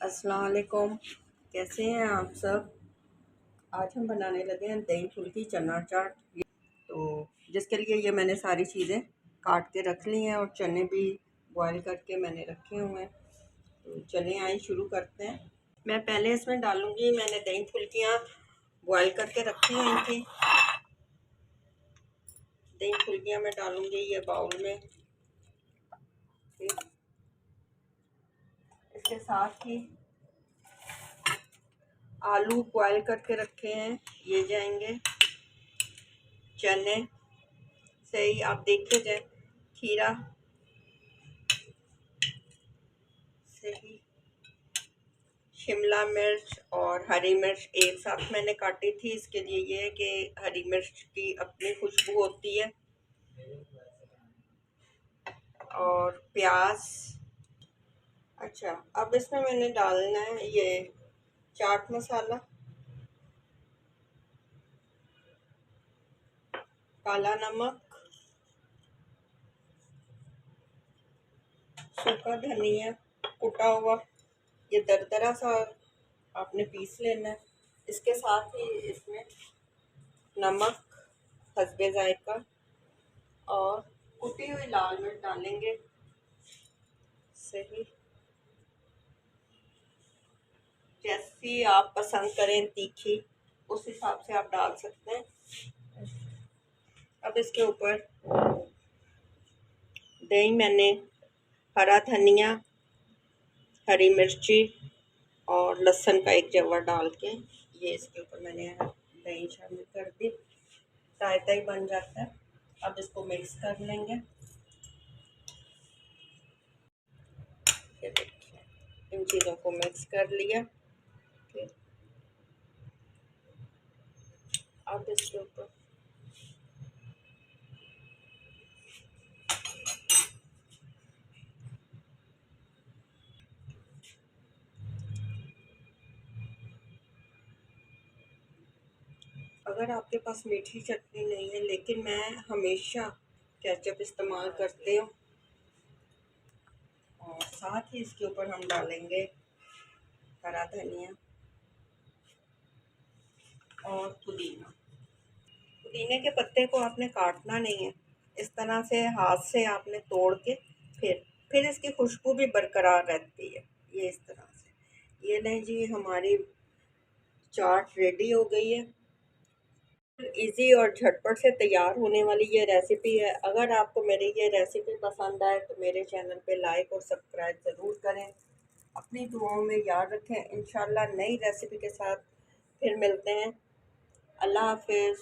अस्सलाम वालेकुम। कैसे हैं आप सब। आज हम बनाने लगे हैं दही फुल्की चना चाट। तो जिसके लिए ये मैंने सारी चीज़ें काट के रख ली हैं और चने भी बॉईल करके मैंने रखे हुए हैं। तो चने आए शुरू करते हैं। मैं पहले इसमें डालूंगी, मैंने दही फुल्कियाँ बॉईल करके रखी हुई थी। दही फुल्कियाँ मैं डालूंगी ये बाउल में। इसके साथ ही आलू बॉईल करके रखे हैं ये जाएंगे। चने सही आप देखते जाए, खीरा सही, शिमला मिर्च और हरी मिर्च एक साथ मैंने काटी थी। इसके लिए ये है कि हरी मिर्च की अपनी खुशबू होती है। और प्याज। अच्छा, अब इसमें मैंने डालना है ये चाट मसाला, काला नमक, सूखा धनिया कुटा हुआ, ये दरदरा सा आपने पीस लेना है। इसके साथ ही इसमें नमक हस्बे जायका और कुटी हुई लाल मिर्च डालेंगे। सही, जैसी आप पसंद करें तीखी उस हिसाब से आप डाल सकते हैं। अब इसके ऊपर दही, मैंने हरा धनिया, हरी मिर्ची और लहसुन का एक जवा डाल के ये इसके ऊपर मैंने दही शामिल कर दी। रायता ही बन जाता है। अब इसको मिक्स कर लेंगे। ये देखिए, इन चीज़ों को मिक्स कर लिया। फिर अब इसके ऊपर अगर आपके पास मीठी चटनी नहीं है, लेकिन मैं हमेशा केचप इस्तेमाल करती हूँ। और साथ ही इसके ऊपर हम डालेंगे हरा धनिया और पुदीना। पुदीने के पत्ते को आपने काटना नहीं है, इस तरह से हाथ से आपने तोड़ के फिर इसकी खुशबू भी बरकरार रहती है। ये इस तरह से, ये नहीं जी, हमारी चाट रेडी हो गई है। इजी और झटपट से तैयार होने वाली ये रेसिपी है। अगर आपको मेरी ये रेसिपी पसंद आए तो मेरे चैनल पे लाइक और सब्सक्राइब ज़रूर करें। अपनी दुआओं में याद रखें। इंशाल्लाह नई रेसिपी के साथ फिर मिलते हैं। अल्लाह हाफिज़।